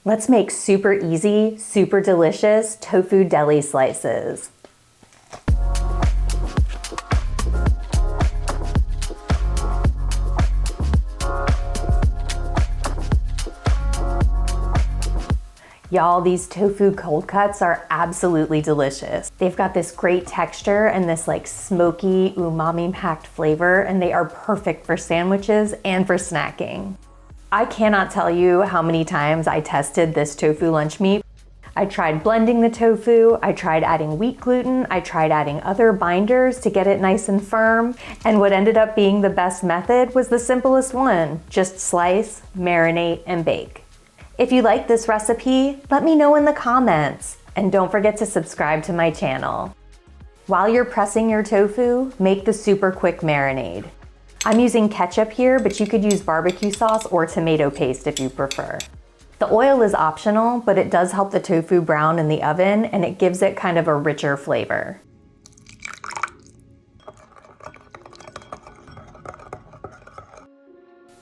Let's make super easy, super delicious tofu deli slices. Y'all, these tofu cold cuts are absolutely delicious. They've got this great texture and this like smoky, umami-packed flavor, and they are perfect for sandwiches and for snacking. I cannot tell you how many times I tested this tofu lunch meat. I tried blending the tofu, I tried adding wheat gluten, I tried adding other binders to get it nice and firm, and what ended up being the best method was the simplest one. Just slice, marinate, and bake. If you like this recipe, let me know in the comments, and don't forget to subscribe to my channel. While you're pressing your tofu, make the super quick marinade. I'm using ketchup here, but you could use barbecue sauce or tomato paste if you prefer. The oil is optional, but it does help the tofu brown in the oven, and it gives it kind of a richer flavor.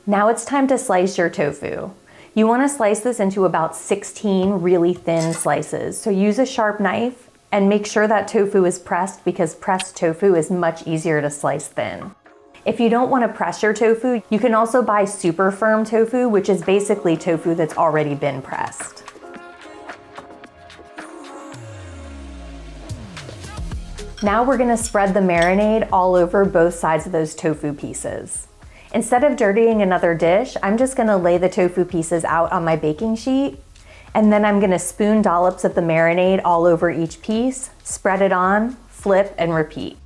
Now it's time to slice your tofu. You want to slice this into about 16 really thin slices. So use a sharp knife and make sure that tofu is pressed, because pressed tofu is much easier to slice thin. If you don't want to press your tofu, you can also buy super firm tofu, which is basically tofu that's already been pressed. Now we're going to spread the marinade all over both sides of those tofu pieces. Instead of dirtying another dish, I'm just gonna lay the tofu pieces out on my baking sheet, and then I'm gonna spoon dollops of the marinade all over each piece, spread it on, flip, and repeat.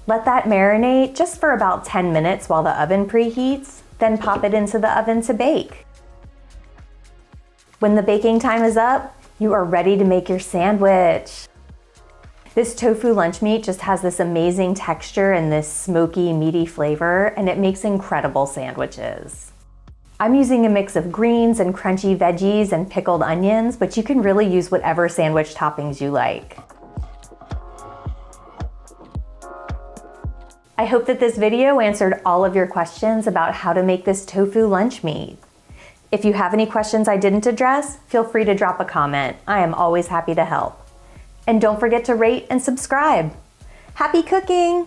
Let that marinate just for about 10 minutes while the oven preheats, then pop it into the oven to bake. When the baking time is up, you are ready to make your sandwich. This tofu lunch meat just has this amazing texture and this smoky, meaty flavor, and it makes incredible sandwiches. I'm using a mix of greens and crunchy veggies and pickled onions, but you can really use whatever sandwich toppings you like. I hope that this video answered all of your questions about how to make this tofu lunch meat. If you have any questions I didn't address, feel free to drop a comment. I am always happy to help. And don't forget to rate and subscribe. Happy cooking!